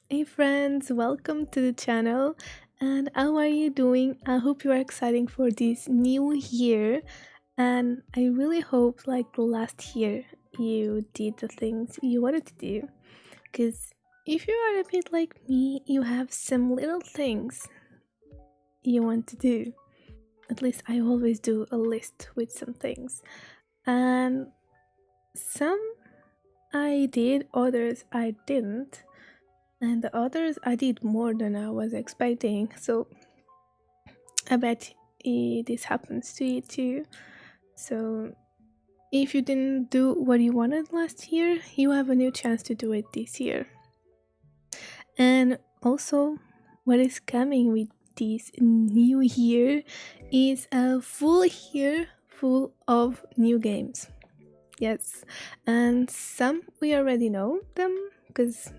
Hey friends, welcome to the channel. And how are you doing? I hope you are excited for this new year. And I really hope, like last year, you did the things you wanted to do. Because if you are a bit like me, you have some little things you want to do. At least I always do a list with some things. And some I did, others I didn't. And the others I did more than I was expecting. So I bet this happens to you too. So if you didn't do what you wanted last year, you have a new chance to do it this year. And also, what is coming with this new year is a full year full of new games. Yes, and some we already know them because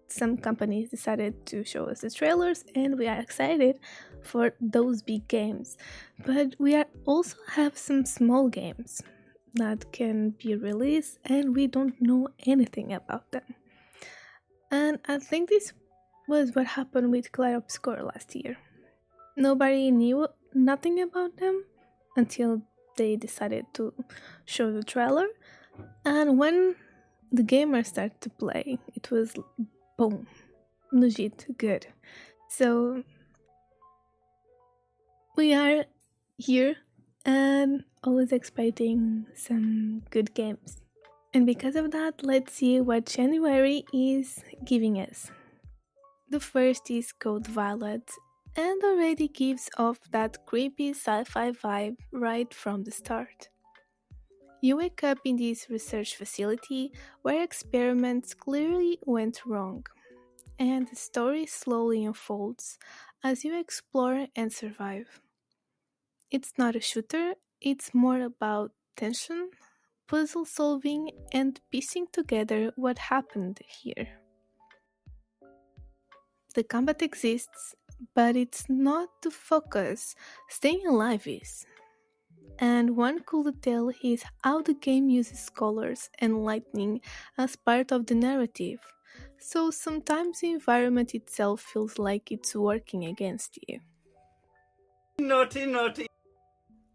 some companies decided to show us the trailers and we are excited for those big games, but we are also have some small games that can be released and we don't know anything about them. And I think this was what happened with Clair Obscur last year. Nobody knew nothing about them until they decided to show the trailer, and when the gamers started to play, it was boom, legit good. So we are here and always expecting some good games. And because of that, let's see what January is giving us. The first is Code Violet and already gives off that creepy sci fi vibe right from the start. You wake up in this research facility where experiments clearly went wrong, and the story slowly unfolds as you explore and survive. It's not a shooter, it's more about tension, puzzle solving, and piecing together what happened here. The combat exists, but it's not the focus, staying alive is. And one cool detail is how the game uses colors and lightning as part of the narrative, so sometimes the environment itself feels like it's working against you. Naughty, naughty.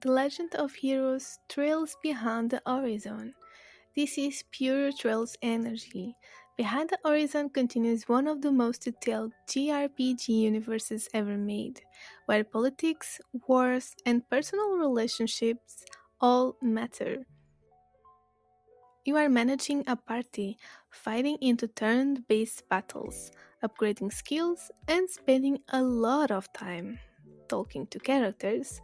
The Legend of Heroes trails behind the horizon. This is pure Trails energy. Behind the Horizon continues one of the most detailed JRPG universes ever made, where politics, wars, and personal relationships all matter. You are managing a party, fighting into turn based battles, upgrading skills, and spending a lot of time talking to characters.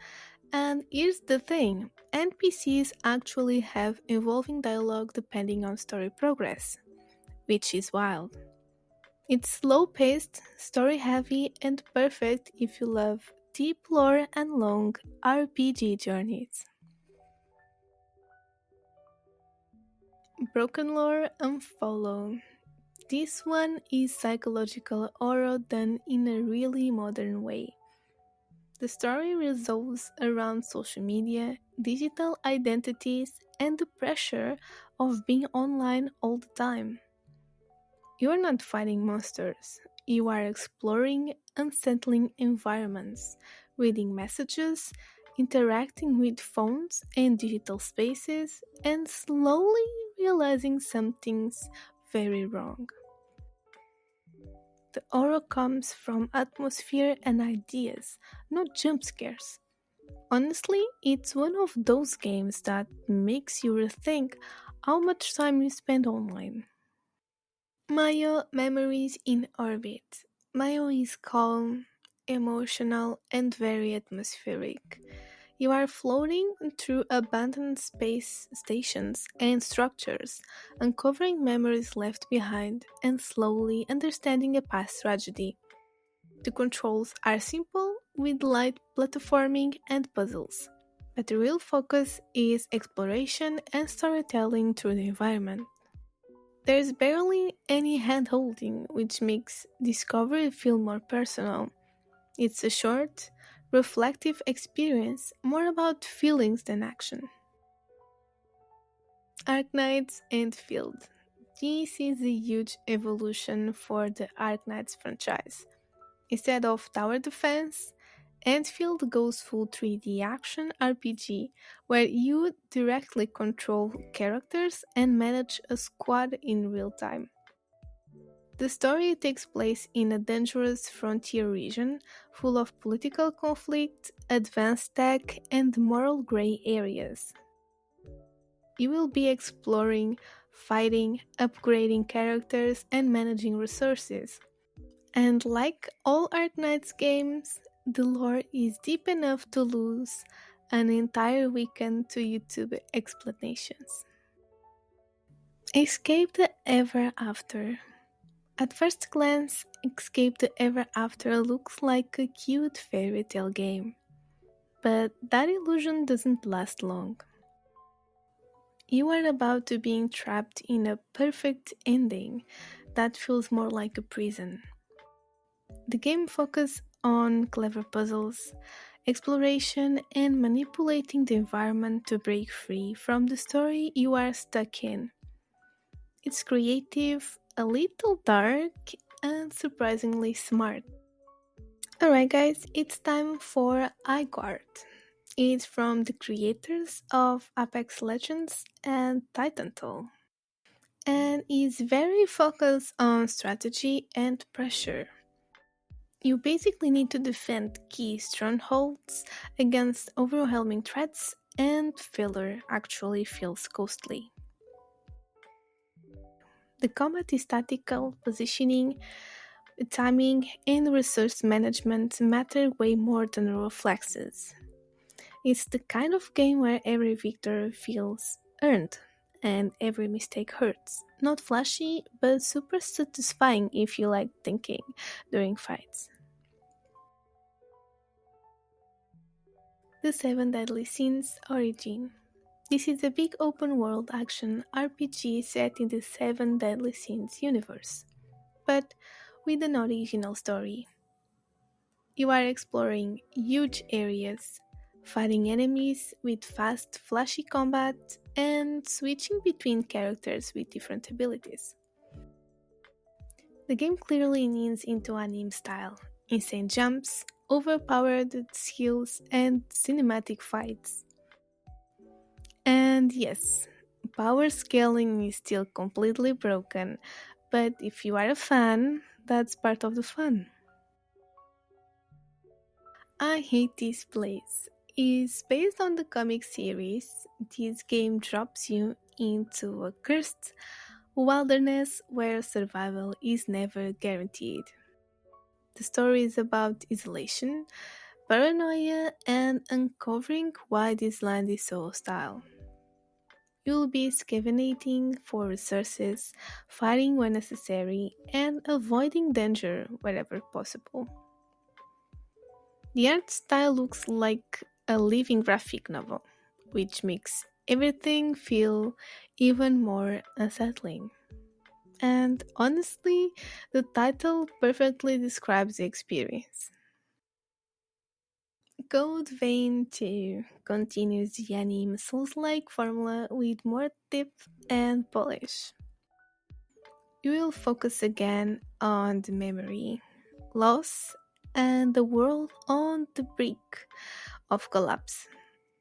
And here's the thing, NPCs actually have evolving dialogue depending on story progress, which is wild. It's slow paced, story heavy, and perfect if you love deep lore and long RPG journeys. Broken Lore and Follow. This one is psychological horror done in a really modern way. The story revolves around social media, digital identities, and the pressure of being online all the time. You are not fighting monsters, you are exploring unsettling environments, reading messages, interacting with phones and digital spaces, and slowly realizing something's very wrong. The horror comes from atmosphere and ideas, not jump scares. Honestly, it's one of those games that makes you rethink how much time you spend online. Mayo Memories in Orbit. Mayo is calm, emotional, and very atmospheric. You are floating through abandoned space stations and structures, uncovering memories left behind and slowly understanding a past tragedy. The controls are simple, with light platforming and puzzles, but the real focus is exploration and storytelling through the environment. There's barely any hand-holding, which makes discovery feel more personal. It's a short, reflective experience, more about feelings than action. Arknights and Field. This is a huge evolution for the Arknights franchise. Instead of tower defense, Enfield goes full 3D action RPG where you directly control characters and manage a squad in real time. The story takes place in a dangerous frontier region full of political conflict, advanced tech, and moral gray areas. You will be exploring, fighting, upgrading characters, and managing resources. And like all Arknights games, the lore is deep enough to lose an entire weekend to YouTube explanations. Escape the Ever After. At first glance, Escape the Ever After looks like a cute fairy tale game. But that illusion doesn't last long. You are about to be trapped in a perfect ending that feels more like a prison. The game focuses on clever puzzles, exploration, and manipulating the environment to break free from the story you are stuck in. It's creative, a little dark, and surprisingly smart. Alright, guys, it's time for iGuard. It's from the creators of Apex Legends and Titanfall, and is very focused on strategy and pressure. You basically need to defend key strongholds against overwhelming threats, and failure actually feels costly. The combat is tactical, positioning, timing, and resource management matter way more than reflexes. It's the kind of game where every victory feels earned and every mistake hurts. Not flashy, but super satisfying if you like thinking during fights. The Seven Deadly Sins Origin. This is a big open world action RPG set in the Seven Deadly Sins universe, but with an original story. You are exploring huge areas, fighting enemies with fast, flashy combat, and switching between characters with different abilities. The game clearly leans into anime style, insane jumps, overpowered skills, and cinematic fights. And yes, power scaling is still completely broken, but if you are a fan, that's part of the fun. I Hate This Place is based on the comic series. This game drops you into a cursed wilderness where survival is never guaranteed. The story is about isolation, paranoia, and uncovering why this land is so hostile. You'll be scavenging for resources, fighting when necessary, and avoiding danger wherever possible. The art style looks like a living graphic novel, which makes everything feel even more unsettling. And honestly, the title perfectly describes the experience. Code Vein 2 continues the anime Souls-like formula with more depth and polish. You will focus again on the memory, loss, and the world on the brink of collapse,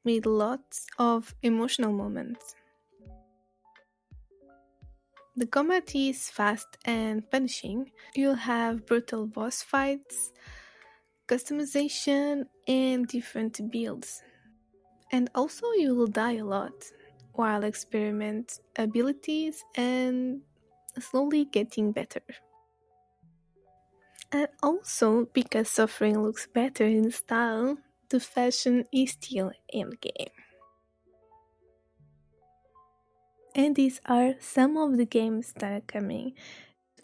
with lots of emotional moments. The combat is fast and punishing. You'll have brutal boss fights, customization, and different builds. And also, you will die a lot while experiment abilities and slowly getting better. And also, because suffering looks better in style, the fashion is still endgame. And these are some of the games that are coming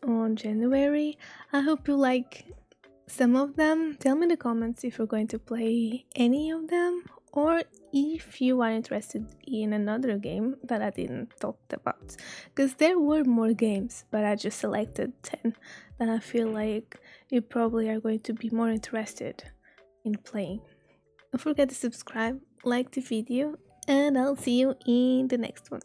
on January. I hope you like some of them. Tell me in the comments if you're going to play any of them, or if you are interested in another game that I didn't talk about. Because there were more games, but I just selected 10 that I feel like you probably are going to be more interested in playing. Don't forget to subscribe, like the video, and I'll see you in the next one.